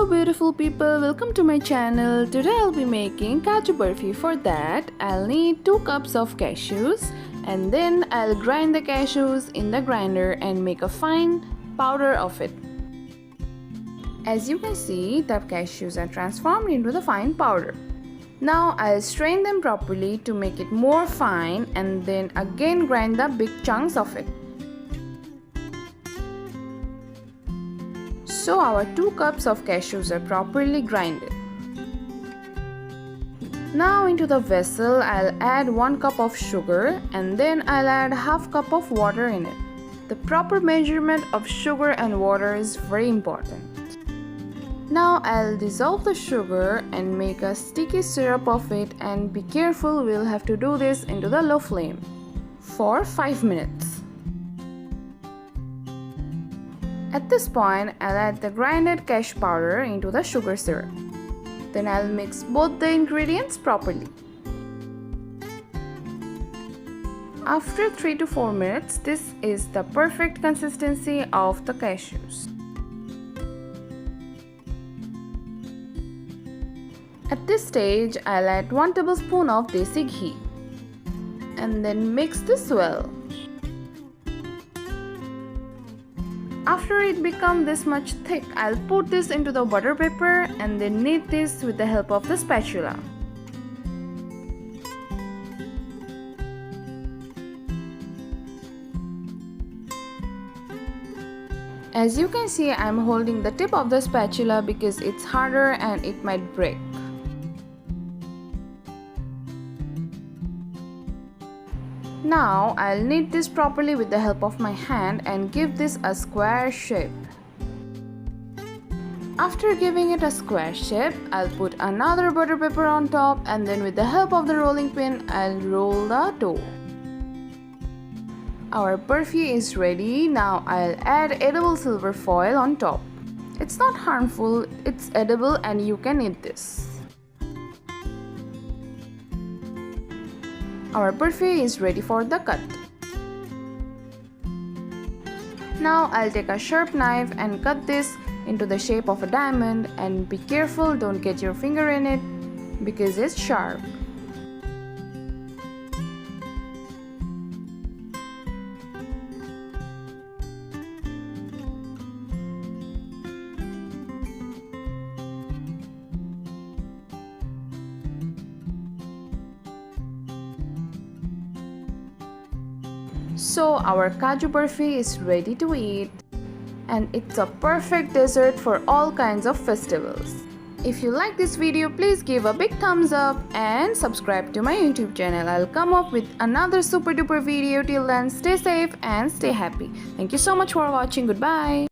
beautiful people, welcome to my channel. Today I'll be making Kaju Barfi. For that I'll need 2 cups of cashews and then I'll grind the cashews in the grinder and make a fine powder of it. As you can see, the cashews are transformed into the fine powder. Now I'll strain them properly to make it more fine and then again grind the big chunks of it. So our 2 cups of cashews are properly grinded. Now into the vessel I'll add 1 cup of sugar and then I'll add half cup of water in it. The proper measurement of sugar and water is very important. Now I'll dissolve the sugar and make a sticky syrup of it, and be careful, we'll have to do this into the low flame for 5 minutes. At this point, I'll add the grinded cashew powder into the sugar syrup. Then I'll mix both the ingredients properly. After 3 to 4 minutes, this is the perfect consistency of the cashews. At this stage, I'll add 1 tablespoon of desi ghee and then mix this well. After it becomes this much thick, I'll put this into the butter paper and then knead this with the help of the spatula. As you can see, I'm holding the tip of the spatula because it's harder and it might break. Now I'll knead this properly with the help of my hand and give this a square shape. After giving it a square shape, I'll put another butter paper on top and then with the help of the rolling pin, I'll roll the dough. Our barfi is ready. Now I'll add edible silver foil on top. It's not harmful, it's edible and you can eat this. Our barfi is ready for the cut. Now I'll take a sharp knife and cut this into the shape of a diamond, and be careful, don't get your finger in it because it's sharp. So our Kaju Barfi is ready to eat, and it's a perfect dessert for all kinds of festivals. If you like this video, please give a big thumbs up and subscribe to my YouTube channel. I'll come up with another super duper video. Till then, stay safe and stay happy. Thank you so much for watching. Goodbye.